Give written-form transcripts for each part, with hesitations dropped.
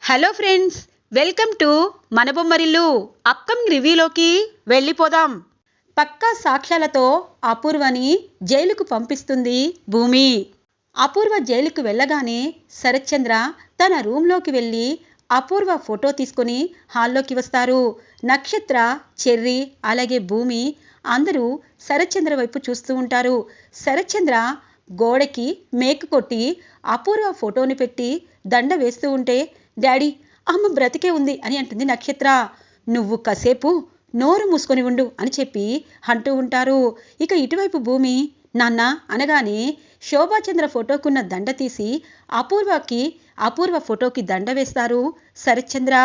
Hello friends, welcome to మన Bommarillu. Upcoming రివ్యూలోకి వెళ్ళిపోదాం. పక్కా సాక్ష్యాలతో అపూర్వని జైలుకు పంపిస్తుంది భూమి. అపూర్వ జైలుకు వెళ్ళగానే శరత్చంద్ర తన రూమ్లోకి వెళ్ళి అపూర్వ ఫోటో తీసుకొని హాల్లోకి వస్తారు. నక్షత్ర, చెర్రీ అలాగే భూమి అందరూ శరత్చంద్ర వైపు చూస్తూ ఉంటారు. శరత్చంద్ర గోడకి మేకు కొట్టి అపూర్వ ఫోటోని పెట్టి దండ వేస్తూ ఉంటే, డాడీ, అమ్మ బ్రతికే ఉంది అని అంటుంది నక్షత్ర. నువ్వు కాసేపు నోరు మూసుకొని ఉండు అని చెప్పి అంటూ ఉంటారు. ఇక ఇటువైపు భూమి, నాన్న అనగానే శోభాచంద్ర ఫోటోకున్న దండ తీసి అపూర్వ ఫోటోకి దండ వేస్తారు శరత్చంద్ర.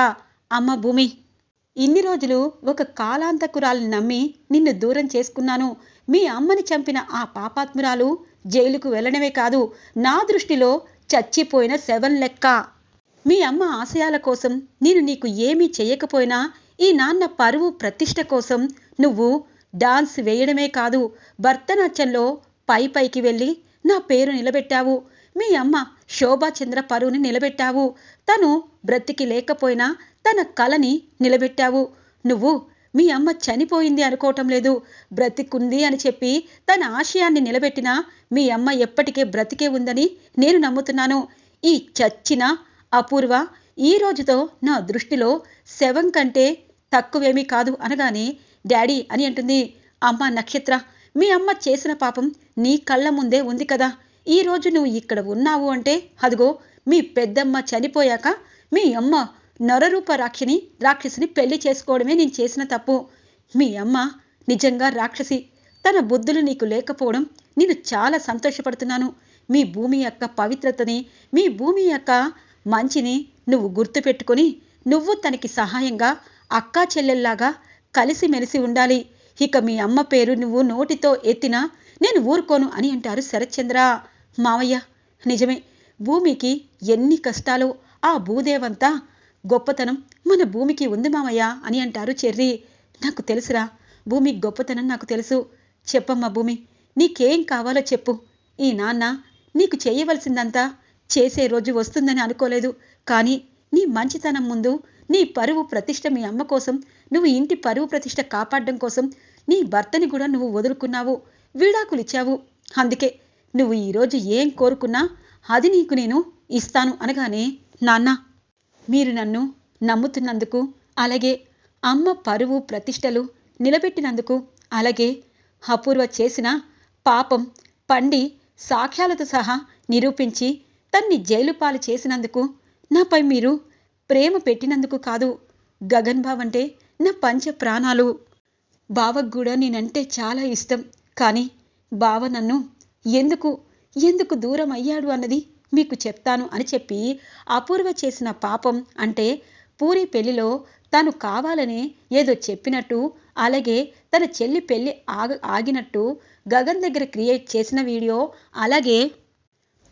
అమ్మ భూమి, ఇన్ని రోజులు ఒక కాలాంతకురాలిని నమ్మి నిన్ను దూరం చేసుకున్నాను. మీ అమ్మని చంపిన ఆ పాపాత్మురాలు జైలుకు వెళ్ళడమే కాదు, నా దృష్టిలో చచ్చిపోయిన శవం లెక్క. మీ అమ్మ ఆశయాల కోసం నీకు ఏమీ చేయకపోయినా ఈ నాన్న పరువు ప్రతిష్ట కోసం నువ్వు డాన్స్ వేయడమే కాదు, భరతనాట్యంలో పైకి వెళ్ళి నా పేరు నిలబెట్టావు. మీ అమ్మ శోభాచంద్ర పరువుని నిలబెట్టావు. తను బ్రతికి లేకపోయినా తన కలని నిలబెట్టావు. నువ్వు మీ అమ్మ చనిపోయింది అనుకోవటం లేదు, బ్రతికుంది అని చెప్పి తన ఆశయాన్ని నిలబెట్టిన మీ అమ్మ ఎప్పటికే బ్రతికే ఉందని నేను నమ్ముతున్నాను. ఈ చచ్చిన అపూర్వ ఈ రోజుతో నా దృష్టిలో శవం కంటే తక్కువేమీ కాదు అనగానే, డాడీ అని అంటుంది. అమ్మ నక్షత్ర, మీ అమ్మ చేసిన పాపం నీ కళ్ళ ముందే ఉంది కదా. ఈ రోజు నువ్వు ఇక్కడ ఉన్నావు అంటే అదిగో మీ పెద్దమ్మ చనిపోయాక మీ అమ్మ నరరూప రాక్షసిని పెళ్లి చేసుకోవడమే నేను చేసిన తప్పు. మీ అమ్మ నిజంగా రాక్షసి. తన బుద్ధులు నీకు లేకపోవడం నేను చాలా సంతోషపడుతున్నాను. మీ భూమి యొక్క పవిత్రతని, మీ భూమి యొక్క మంచిని నువ్వు గుర్తుపెట్టుకొని నువ్వు తనకి సహాయంగా అక్కా చెల్లెల్లాగా కలిసిమెలిసి ఉండాలి. ఇక మీ అమ్మ పేరు నువ్వు నోటితో ఎత్తినా నేను ఊరుకోను అని అంటారు శరత్చంద్ర. మావయ్య, నిజమే, భూమికి ఎన్ని కష్టాలు, ఆ భూదేవంతా గొప్పతనం మన భూమికి ఉంది మామయ్య అని అంటారు చెర్రీ. నాకు తెలుసురా, భూమి గొప్పతనం నాకు తెలుసు. చెప్పమ్మా భూమి, నీకేం కావాలో చెప్పు. ఈ నాన్న నీకు చేయవలసిందంతా చేసే రోజు వస్తుందని అనుకోలేదు, కానీ నీ మంచితనం ముందు నీ పరువు ప్రతిష్ట, మీ అమ్మ కోసం నువ్వు ఇంటి పరువు ప్రతిష్ట కాపాడడం కోసం నీ భర్తని కూడా నువ్వు వదులుకున్నావు, విడాకులిచ్చావు. అందుకే నువ్వు ఈరోజు ఏం కోరుకున్నా అది నీకు నేను ఇస్తాను అనగానే, నాన్న, మీరు నన్ను నమ్ముతున్నందుకు, అలాగే అమ్మ పరువు ప్రతిష్టలు నిలబెట్టినందుకు, అలాగే అపూర్వ చేసిన పాపం పండి సాక్ష్యాలతో సహా నిరూపించి తన్ని జైలు పాలు చేసినందుకు, నాపై మీరు ప్రేమ పెట్టినందుకు కాదు, గగన్ బావ్ అంటే నా పంచ ప్రాణాలు. బావకు కూడా నేనంటే చాలా ఇష్టం. కానీ బావ నన్ను ఎందుకు దూరం అయ్యాడు అన్నది మీకు చెప్తాను అని చెప్పి అపూర్వ చేసిన పాపం అంటే పూరి పెళ్లిలో తను కావాలనే ఏదో చెప్పినట్టు, అలాగే తన చెల్లి పెళ్లి ఆగినట్టు గగన్ దగ్గర క్రియేట్ చేసిన వీడియో, అలాగే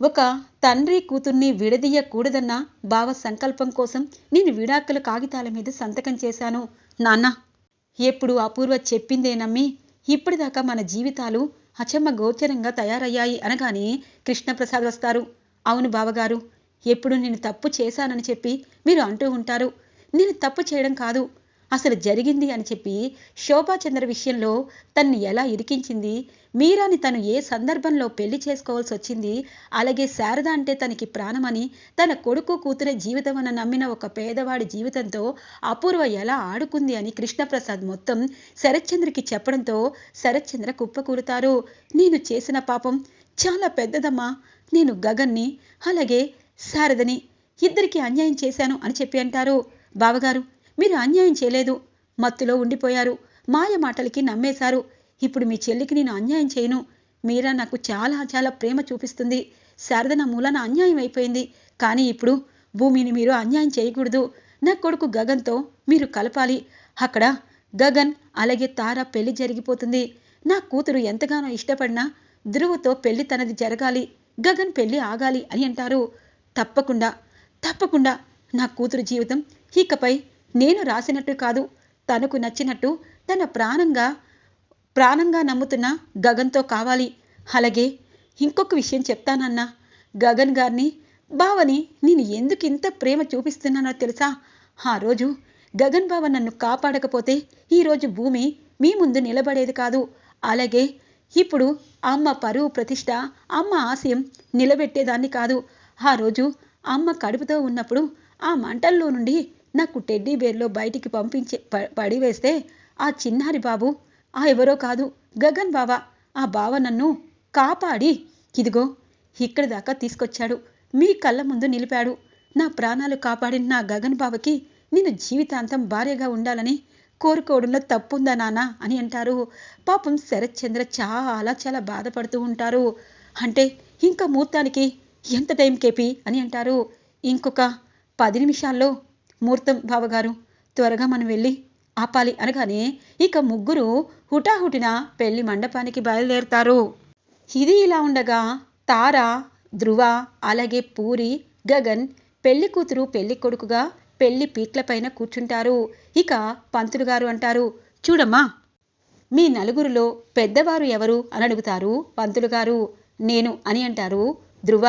ఒక తండ్రి కూతుర్ని విడదీయకూడదన్న బావ సంకల్పం కోసం నేను విడాకుల కాగితాల మీద సంతకం చేశాను. నాన్న, ఎప్పుడు అపూర్వ చెప్పిందే నమ్మి ఇప్పటిదాకా మన జీవితాలు అచమ్మ గోచరంగా తయారయ్యాయి అనగానే కృష్ణప్రసాద్ వస్తారు. అవును బావగారు, ఎప్పుడు నేను తప్పు చేశానని చెప్పి మీరు అంటూ ఉంటారు. నేను తప్పు చేయడం కాదు, అసలు జరిగింది అని చెప్పి శోభాచంద్ర విషయంలో తన్ని ఎలా ఇరికించింది, మీరాని తను ఏ సందర్భంలో పెళ్లి చేసుకోవాల్సి వచ్చింది, అలాగే శారద అంటే తనకి ప్రాణమని, తన కొడుకు కూతురే జీవితం అని నమ్మిన ఒక పేదవాడి జీవితంతో అపూర్వ ఎలా ఆడుకుంది అని కృష్ణప్రసాద్ మొత్తం శరత్చంద్రకి చెప్పడంతో శరత్చంద్ర కుప్పకూలుతారు. నేను చేసిన పాపం చాలా పెద్దదమ్మా. నేను గగన్ని అలాగే శారదని ఇద్దరికి అన్యాయం చేశాను అని చెప్పి అంటారు. బావగారు, మీరు అన్యాయం చేయలేదు, మత్తులో ఉండిపోయారు, మాయ మాటలకి నమ్మేశారు. ఇప్పుడు మీ చెల్లికి నేను అన్యాయం చేయను. మీరా నాకు చాలా చాలా ప్రేమ చూపిస్తుంది. శారద నా మూలాన అన్యాయం అయిపోయింది. కానీ ఇప్పుడు భూమిని మీరు అన్యాయం చేయకూడదు. నా కొడుకు గగన్తో మీరు కలపాలి. అక్కడ గగన్ అలాగే తార పెళ్లి జరిగిపోతుంది. నా కూతురు ఎంతగానో ఇష్టపడినా ధ్రువతో పెళ్లి తనది జరగాలి, గగన్ పెళ్లి ఆగాలి అని అంటారు. తప్పకుండా నా కూతురు జీవితం ఇకపై నేను రాసినట్టు కాదు, తనకు నచ్చినట్టు తన ప్రాణంగా నమ్ముతున్న గగన్తో కావాలి. అలాగే ఇంకొక విషయం చెప్తానన్నా, గగన్ గారిని బావని నేను ఎందుకు ఇంత ప్రేమ చూపిస్తున్నానో తెలుసా? ఆ రోజు గగన్ బావ నన్ను కాపాడకపోతే ఈరోజు భూమి మీ ముందు నిలబడేది కాదు. అలాగే ఇప్పుడు అమ్మ పరువు ప్రతిష్ట, అమ్మ ఆశయం నిలబెట్టేదాన్ని కాదు. ఆ రోజు అమ్మ కడుపుతో ఉన్నప్పుడు ఆ మంటల్లో నుండి నాకు టెడ్డీ బేర్లో బయటికి పడివేస్తే ఆ చిన్నారి బాబు ఎవరో కాదు, గగన్ బావ. ఆ బావ నన్ను కాపాడి ఇదిగో ఇక్కడి దాకా తీసుకొచ్చాడు, మీ కళ్ళ ముందు నిలిపాడు. నా ప్రాణాలు కాపాడిన నా గగన్ బావకి నేను జీవితాంతం భార్యగా ఉండాలని కోరుకోవడంలో తప్పుందా నాన్న అని అంటారు. పాపం శరత్ చంద్ర చాలా చాలా బాధపడుతూ ఉంటారు. అంటే ఇంకా ముహూర్తానికి ఎంత టైం కేపి అని అంటారు. ఇంకొక 10 నిమిషాల్లో ముహూర్తం బావగారు, త్వరగా మనం వెళ్ళి ఆపాలి అనగానే ఇక ముగ్గురు హుటాహుటిన పెళ్లి మండపానికి బయలుదేరుతారు. ఇది ఇలా ఉండగా తార, ధ్రువ, అలాగే పూరి, గగన్ పెళ్లి కూతురు పెళ్లి కొడుకుగా పెళ్లి పీట్లపైన కూర్చుంటారు. ఇక పంతులు గారు అంటారు, చూడమ్మా, మీ నలుగురిలో పెద్దవారు ఎవరు అని అడుగుతారు. పంతులు గారు, నేను అని అంటారు. ధ్రువ,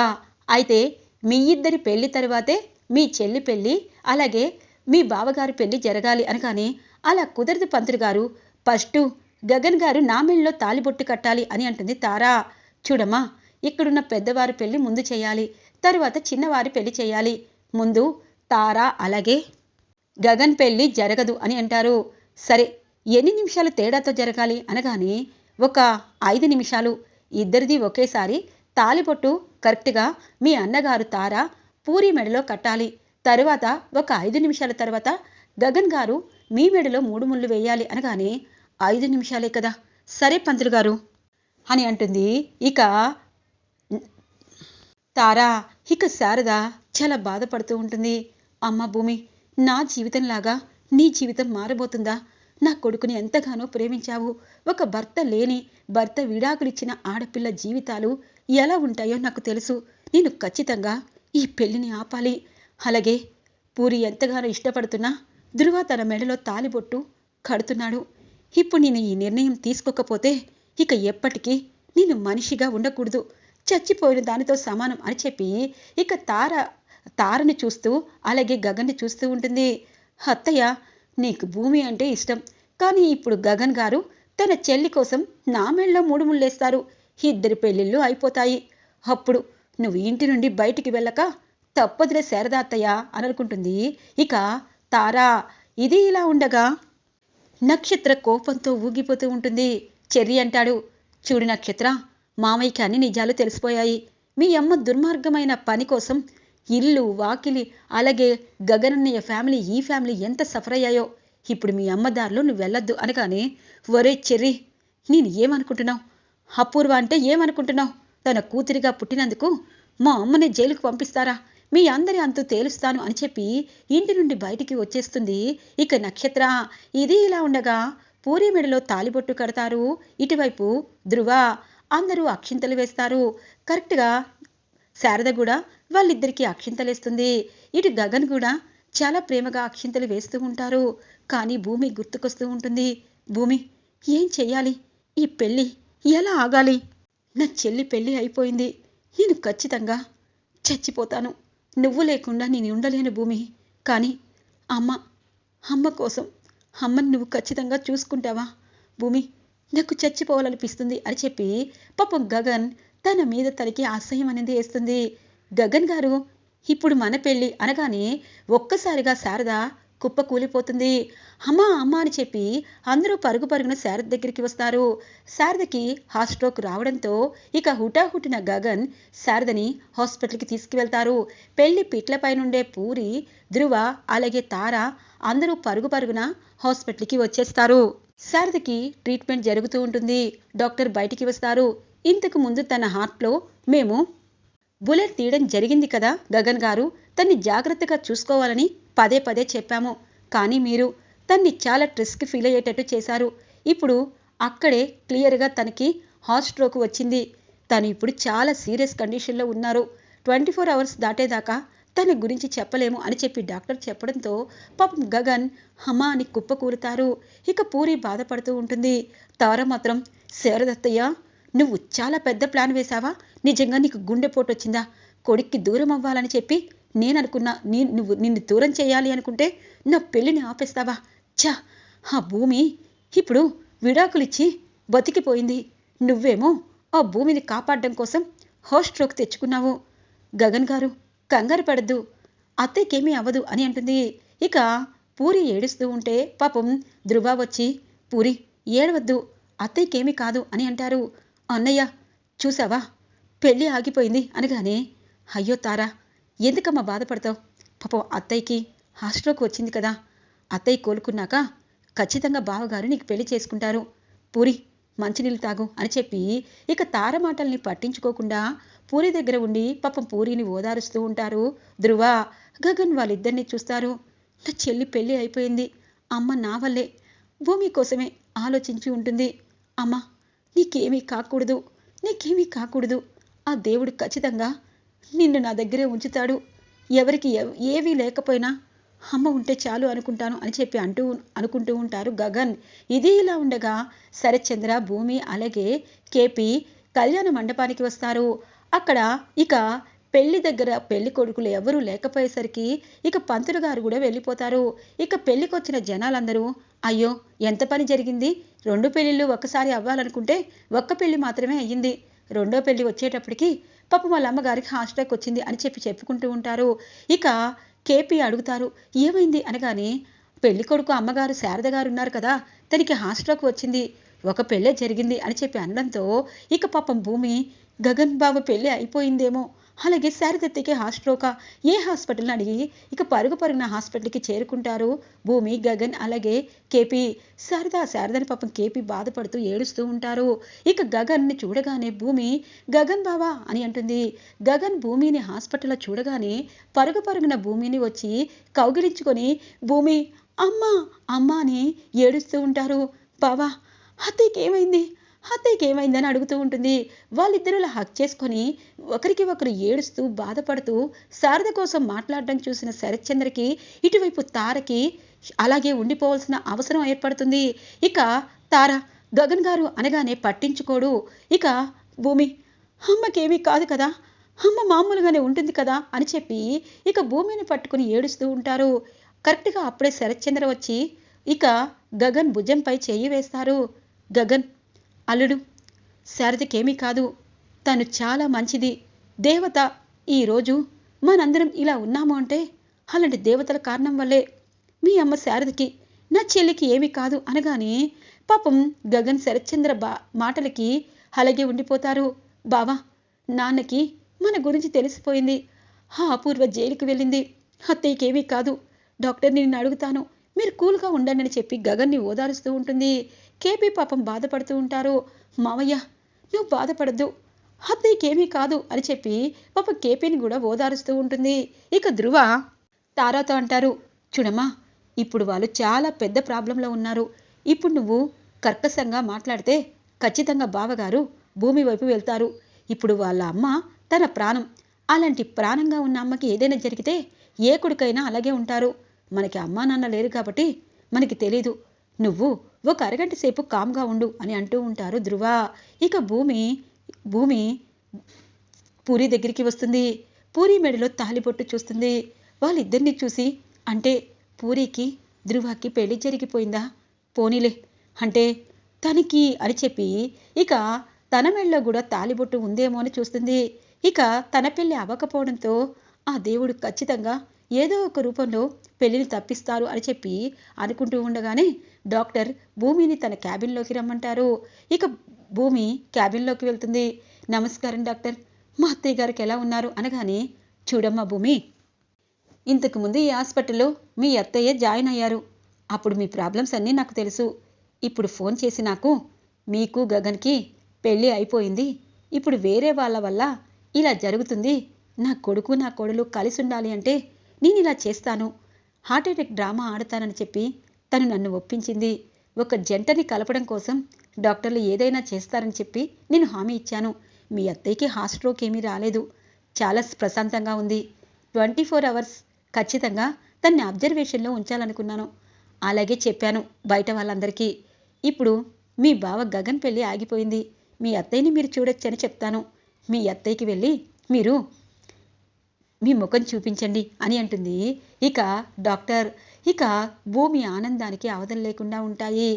అయితే మీ ఇద్దరి పెళ్లి తరువాతే మీ చెల్లి పెళ్లి, అలాగే మీ బావగారి పెళ్లి జరగాలి అనగానే, అలా కుదరదు పంతులు గారు, ఫస్ట్ గగన్ గారు నా మెళ్ళలో తాలిబొట్టు కట్టాలి అని అంటుంది తార. చూడమ్మా, ఇక్కడున్న పెద్దవారి పెళ్లి ముందు చేయాలి, తరువాత చిన్నవారి పెళ్లి చేయాలి. ముందు తార అలాగే గగన్ పెళ్లి జరగదు అని అంటారు. సరే, ఎన్ని నిమిషాలు తేడాతో జరగాలి అనగానే, ఒక 5 నిమిషాలు. ఇద్దరిది ఒకేసారి తాలిబొట్టు కరెక్ట్గా మీ అన్నగారు తార పూరి మెడలో కట్టాలి. తరువాత ఒక 5 నిమిషాల తర్వాత గగన్ గారు మీ మెడలో 3 ముళ్ళు వేయాలి అనగానే, 5 నిమిషాలే కదా, సరే పంతులు గారు అని అంటుంది. ఇక తార, ఇక శారద చాలా బాధపడుతూ ఉంటుంది. అమ్మ భూమి, నా జీవితంలాగా నీ జీవితం మారబోతుందా? నా కొడుకుని ఎంతగానో ప్రేమించావు. ఒక భర్త లేని, భర్త విడాకులిచ్చిన ఆడపిల్ల జీవితాలు ఎలా ఉంటాయో నాకు తెలుసు. నేను ఖచ్చితంగా ఈ పెళ్లిని ఆపాలి. అలాగే పూరి ఎంతగానో ఇష్టపడుతున్నా ధ్రువ తన మెడలో తాలిబొట్టు కడుతున్నాడు. ఇప్పుడు నేను ఈ నిర్ణయం తీసుకోకపోతే ఇక ఎప్పటికీ నేను మనిషిగా ఉండకూడదు, చచ్చిపోయిన దానితో సమానం అని చెప్పి ఇక తారని చూస్తూ అలాగే గగన్ని చూస్తూ ఉంటుంది. అత్తయ్య, నీకు భూమి అంటే ఇష్టం, కానీ ఇప్పుడు గగన్ గారు తన చెల్లి కోసం నా మెళ్ళలో 3 ముళ్ళేస్తారు. ఇద్దరి పెళ్ళిళ్ళు అయిపోతాయి. అప్పుడు నువ్వు ఇంటి నుండి బయటికి వెళ్ళక తప్పదులే శారదా అత్తయ్య అని అనుకుంటుంది. ఇక తారా, ఇది ఇలా ఉండగా నక్షత్ర కోపంతో ఊగిపోతూ ఉంటుంది. చెర్రి అంటాడు, చూడు నక్షత్ర, మామయ్యకి అన్ని నిజాలు తెలిసిపోయాయి. మీ అమ్మ దుర్మార్గమైన పని కోసం ఇల్లు వాకిలి అలాగే గగనన్నయ్య ఫ్యామిలీ ఈ ఫ్యామిలీ ఎంత సఫర్ అయ్యాయో. ఇప్పుడు మీ అమ్మ దారిలో నువ్వు వెళ్ళొద్దు అనగానే, ఒరే చెర్రి, నేను ఏమనుకుంటున్నావు? అపూర్వ అంటే ఏమనుకుంటున్నావు? తన కూతురిగా పుట్టినందుకు మా అమ్మని జైలుకు పంపిస్తారా? మీ అందరి అంతు తేలుస్తాను అని చెప్పి ఇంటి నుండి బయటికి వచ్చేస్తుంది. ఇక నక్షత్ర, ఇది ఇలా ఉండగా పూరి మెడలో తాలిబొట్టు కడతారు. ఇటువైపు ధ్రువ, అందరూ అక్షింతలు వేస్తారు. కరెక్ట్గా శారద కూడా వాళ్ళిద్దరికీ అక్షింతలేస్తుంది. ఇటు గగన్ కూడా చాలా ప్రేమగా అక్షింతలు వేస్తూ ఉంటారు. కానీ భూమి గుర్తుకొస్తూ ఉంటుంది. భూమి, ఏం చెయ్యాలి? ఈ పెళ్ళి ఎలా ఆగాలి? నా చెల్లి పెళ్ళి అయిపోయింది, నేను ఖచ్చితంగా చచ్చిపోతాను. నువ్వు లేకుండా నేను ఉండలేను భూమి. కానీ అమ్మ కోసం అమ్మని నువ్వు ఖచ్చితంగా చూసుకుంటావా భూమి? నాకు చచ్చిపోవాలనిపిస్తుంది అని చెప్పి పాపం గగన్ తన మీద తనకి అసహ్యం అనేది వేస్తుంది. గగన్ గారు, ఇప్పుడు మన పెళ్ళి అనగానే ఒక్కసారిగా శారద కుప్ప కూలిపోతుంది. అమ్మా అమ్మ అని చెప్పి అందరూ పరుగు పరుగున శారద దగ్గరికి వస్తారు. శారదకి హార్ట్ స్ట్రోక్ రావడంతో ఇక హుటాహుటిన గగన్ శారదని హాస్పిటల్కి తీసుకువెళ్తారు. పెళ్లి పిట్లపై నుండే పూరి, ధ్రువ అలాగే తార అందరూ పరుగు పరుగున హాస్పిటల్కి వచ్చేస్తారు. శారదకి ట్రీట్మెంట్ జరుగుతూ ఉంటుంది. డాక్టర్ బయటికి వస్తారు. ఇంతకు ముందు తన హార్ట్లో మేము బుల్లెట్ తీయడం జరిగింది కదా గగన్ గారు, తన్ని జాగ్రత్తగా చూసుకోవాలని పదే పదే చెప్పాము. కానీ మీరు తన్ని చాలా స్ట్రెస్కి ఫీల్ అయ్యేటట్టు చేశారు. ఇప్పుడు అక్కడే క్లియర్గా తనకి హార్ట్ స్ట్రోక్ వచ్చింది. తను ఇప్పుడు చాలా సీరియస్ కండిషన్లో ఉన్నారు. 24 అవర్స్ దాటేదాకా తన గురించి చెప్పలేము అని చెప్పి డాక్టర్ చెప్పడంతో పాపం గగన్ అమ్మా అని కుప్పకూలుతారు. ఇక పూరి బాధపడుతూ ఉంటుంది. తార మాత్రం, శారదత్తయ్య, నువ్వు చాలా పెద్ద ప్లాన్ వేశావా? నిజంగా నీకు గుండెపోటు వచ్చిందా? కొడుక్కి దూరం అవ్వాలని చెప్పి నేననుకున్నా. నిన్ను దూరం చేయాలి అనుకుంటే నా పెళ్ళిని ఆపేస్తావా? ఛా! ఆ భూమి ఇప్పుడు విడాకులిచ్చి బతికిపోయింది. నువ్వేమో ఆ భూమిని కాపాడడం కోసం హాస్ట్రోక్ తెచ్చుకున్నావు. గగన్ గారు కంగారు పడద్దు, అత్తయ్యకేమీ అవ్వదు అని అంటుంది. ఇక పూరి ఏడుస్తూ ఉంటే పాపం ధృవ వచ్చి, పూరి ఏడవద్దు, అత్తయ్యకేమీ కాదు అని అంటారు. అన్నయ్య చూసావా పెళ్ళి ఆగిపోయింది అనగానే, అయ్యో తారా ఎందుకమ్మా బాధపడతావు? పాపం అత్తయ్యకి హాస్ట్రోక్ వచ్చింది కదా, అత్తయ్య కోలుకున్నాక ఖచ్చితంగా బావగారు నీకు పెళ్లి చేసుకుంటారు. పూరి మంచినీళ్ళు తాగు అని చెప్పి ఇక తార మాటల్ని పట్టించుకోకుండా పూరి దగ్గర ఉండి పాపం పూరిని ఓదారుస్తూ ఉంటారు ధృవ. గగన్ వాళ్ళిద్దరినీ చూస్తారు. నా చెల్లి పెళ్ళి అయిపోయింది, అమ్మ నా వల్లే భూమి కోసమే ఆలోచించి ఉంటుంది. అమ్మ నీకేమీ కాకూడదు, నీకేమీ కాకూడదు, ఆ దేవుడు ఖచ్చితంగా నిన్ను నా దగ్గరే ఉంచుతాడు. ఎవరికి ఏవీ లేకపోయినా అమ్మ ఉంటే చాలు అనుకుంటాను అని చెప్పి అనుకుంటూ ఉంటారు గగన్. ఇది ఇలా ఉండగా శరత్చంద్ర, భూమి అలాగే కేపీ కళ్యాణ మండపానికి వస్తారు. అక్కడ ఇక పెళ్లి దగ్గర పెళ్లి కొడుకులు ఎవరూ లేకపోయేసరికి ఇక పంతులు గారు కూడా వెళ్ళిపోతారు. ఇక పెళ్లికొచ్చిన జనాలందరూ, అయ్యో ఎంత పని జరిగింది, 2 పెళ్లిళ్ళు ఒక్కసారి అవ్వాలనుకుంటే ఒక్క పెళ్లి మాత్రమే అయ్యింది, రెండో పెళ్లి వచ్చేటప్పటికి పాపం వాళ్ళ అమ్మగారికి హాస్ట్రాక్ వచ్చింది అని చెప్పి చెప్పుకుంటూ ఉంటారు. ఇక కేపీ అడుగుతారు ఏమైంది అనగానే, పెళ్లి కొడుకు అమ్మగారు శారద గారు ఉన్నారు కదా, తనకి హాస్ట్రాక్ వచ్చింది, ఒక పెళ్ళే జరిగింది అని చెప్పి అనడంతో ఇక పాపం భూమి, గగన్ బాబు పెళ్ళి అయిపోయిందేమో, అలాగే శారదత్తకి హాస్ట్రోకా, ఏ హాస్పిటల్ని అడిగి ఇక పరుగున హాస్పిటల్కి చేరుకుంటారు భూమి, గగన్ అలాగే కేపీ. శారదని పాపం కేపీ బాధపడుతూ ఏడుస్తూ ఉంటారు. ఇక గగన్ని చూడగానే భూమి, గగన్ బావా అని అంటుంది. గగన్ భూమిని హాస్పిటల్లో చూడగానే పరుగున భూమిని వచ్చి కౌగిలించుకొని, భూమి అమ్మా అమ్మా అని ఏడుస్తూ ఉంటారు. బావా అత్తయ్యకి ఏమైందని అడుగుతూ ఉంటుంది. వాళ్ళిద్దరూ అలా హక్ చేసుకొని ఒకరికి ఒకరు ఏడుస్తూ బాధపడుతూ శారద కోసం మాట్లాడడం చూసిన శరత్చంద్రకి ఇటువైపు తారకి అలాగే ఉండిపోవాల్సిన అవసరం ఏర్పడుతుంది. ఇక తార గగన్ గారు అనగానే పట్టించుకోడు. ఇక భూమి, అమ్మకేమీ కాదు కదా, అమ్మ మామూలుగానే ఉంటుంది కదా అని చెప్పి ఇక భూమిని పట్టుకుని ఏడుస్తూ ఉంటారు. కరెక్ట్గా అప్పుడే శరత్చంద్ర వచ్చి ఇక గగన్ భుజంపై చెయ్యి వేస్తారు. గగన్ అల్లుడు, శారదకేమీ కాదు, తను చాలా మంచిది, దేవత. ఈరోజు మనందరం ఇలా ఉన్నాము అంటే అలాంటి దేవతల కారణం వల్లే. మీ అమ్మ శారదకి, నా చెల్లికి ఏమీ కాదు అనగానే పాపం గగన్ శరత్చంద్ర మాటలకి అలాగే ఉండిపోతారు. బావా, నాన్నకి మన గురించి తెలిసిపోయింది, ఆ అపూర్వ జైలుకి వెళ్ళింది, అత్తయ్యకేమీ కాదు, డాక్టర్ని నిన్ను అడుగుతాను, మీరు కూల్గా ఉండండి అని చెప్పి గగన్ని ఓదారుస్తూ ఉంటుంది. కేపీ పాపం బాధపడుతూ ఉంటారు. మావయ్య నువ్వు బాధపడద్దు, అత్తయ్యకేమీ కాదు అని చెప్పి పాపం కేపీని కూడా ఓదారుస్తూ ఉంటుంది. ఇక ధృవ తారాతో అంటారు, చూడమ్మా ఇప్పుడు వాళ్ళు చాలా పెద్ద ప్రాబ్లంలో ఉన్నారు, ఇప్పుడు నువ్వు కర్కశంగా మాట్లాడితే ఖచ్చితంగా బావగారు భూమి వైపు వెళ్తారు. ఇప్పుడు వాళ్ళ అమ్మ తన ప్రాణం, అలాంటి ప్రాణంగా ఉన్న అమ్మకి ఏదైనా జరిగితే ఏ కొడుకైనా అలాగే ఉంటారు. మనకి అమ్మా నాన్న లేరు కాబట్టి మనకి తెలీదు, నువ్వు ఒక అరగంట సేపు కామ్గా ఉండు అని అంటూ ఉంటారు ధృవ. ఇక భూమి పూరి దగ్గరికి వస్తుంది. పూరి మెడలో తాలిబొట్టు చూస్తుంది. వాళ్ళిద్దరిని చూసి, అంటే పూరికి ధృవకి పెళ్లి జరిగిపోయిందా, పోనీలే అంటే తనకి అని చెప్పి ఇక తన మెడలో కూడా తాలిబొట్టు ఉందేమో అని చూస్తుంది. ఇక తన పెళ్లి అవ్వకపోవడంతో ఆ దేవుడు ఖచ్చితంగా ఏదో ఒక రూపంలో పెళ్లిని తప్పిస్తారు అని చెప్పి అనుకుంటూ ఉండగానే డాక్టర్ భూమిని తన క్యాబిన్లోకి రమ్మంటారు. ఇక భూమి క్యాబిన్లోకి వెళ్తుంది. నమస్కారం డాక్టర్, మా అత్తయ్య గారికి ఎలా ఉన్నారు అనగానే, చూడమ్మా భూమి, ఇంతకుముందు ఈ హాస్పిటల్లో మీ అత్తయ్య జాయిన్ అయ్యారు, అప్పుడు మీ ప్రాబ్లమ్స్ అన్నీ నాకు తెలుసు. ఇప్పుడు ఫోన్ చేసి నాకు, మీకు గగన్కి పెళ్ళి అయిపోయింది, ఇప్పుడు వేరే వాళ్ళ వల్ల ఇలా జరుగుతుంది, నా కొడుకు నా కోడలు కలిసి ఉండాలి అంటే నేను ఇలా చేస్తాను, హార్ట్ అటాక్ డ్రామా ఆడతానని చెప్పి తను నన్ను ఒప్పించింది. ఒక జంటని కలపడం కోసం డాక్టర్లు ఏదైనా చేస్తారని చెప్పి నేను హామీ ఇచ్చాను. మీ అత్తయ్యకి హార్ట్ స్ట్రోక్ ఏమీ రాలేదు, చాలా ప్రశాంతంగా ఉంది. 24 అవర్స్ ఖచ్చితంగా తన్ని అబ్జర్వేషన్లో ఉంచాలనుకున్నాను. అలాగే చెప్పాను బయట వాళ్ళందరికీ. ఇప్పుడు మీ బావ గగన్ పెళ్ళి ఆగిపోయింది, మీ అత్తయ్యని మీరు చూడొచ్చని చెప్తాను. మీ అత్తయ్యకి వెళ్ళి మీరు మీ ముఖం చూపించండి అని అంటుంది ఇక డాక్టర్. ఇక భూమి ఆనందానికి అవధులు లేకుండా ఉంటాయి.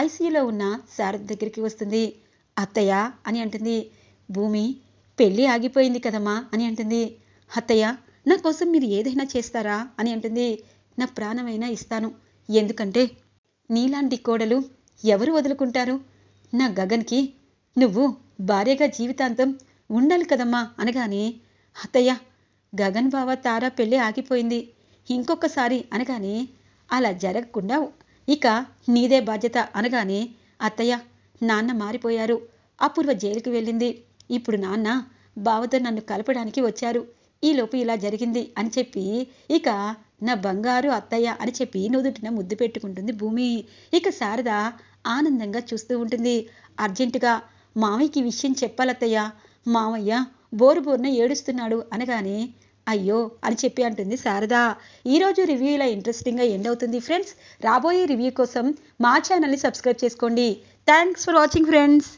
ఐసీయూలో ఉన్న శారద దగ్గరికి వస్తుంది. అత్తయ్య అని అంటుంది. భూమి, పెళ్ళి ఆగిపోయింది కదమ్మా అని అంటుంది. అత్తయ్య, నా కోసం మీరు ఏదైనా చేస్తారా అని అంటుంది. నా ప్రాణమైనా ఇస్తాను. ఎందుకంటే నీలాంటి కోడలు ఎవరు వదులుకుంటారు? నా గగన్కి నువ్వు భార్యగా జీవితాంతం ఉండాలి కదమ్మా అనగానే, అత్తయ్య, గగన్ బావ తారా పెళ్ళి ఆగిపోయింది. ఇంకొకసారి అనగానే, అలా జరగకుండా ఇక నీదే బాధ్యత అనగానే, అత్తయ్య, నాన్న మారిపోయారు. అపూర్వ జైలుకి వెళ్ళింది. ఇప్పుడు నాన్న బావతో నన్ను కలపడానికి వచ్చారు. ఈలోపు ఇలా జరిగింది అని చెప్పి ఇక నా బంగారు అత్తయ్య అని చెప్పి నుదుటిన ముద్దు పెట్టుకుంటుంది భూమి. ఇక శారద ఆనందంగా చూస్తూ ఉంటుంది. అర్జెంటుగా మామయ్యకి విషయం చెప్పాలత్తయ్య, మామయ్య బోరున ఏడుస్తున్నాడు అనగానే, అయ్యో అని చెప్పి అంటుంది శారద. ఈరోజు రివ్యూ ఇలా ఇంట్రెస్టింగ్గా ఎండ్ అవుతుంది ఫ్రెండ్స్. రాబోయే రివ్యూ కోసం మా ఛానల్ని సబ్స్క్రైబ్ చేసుకోండి. Thanks for watching friends.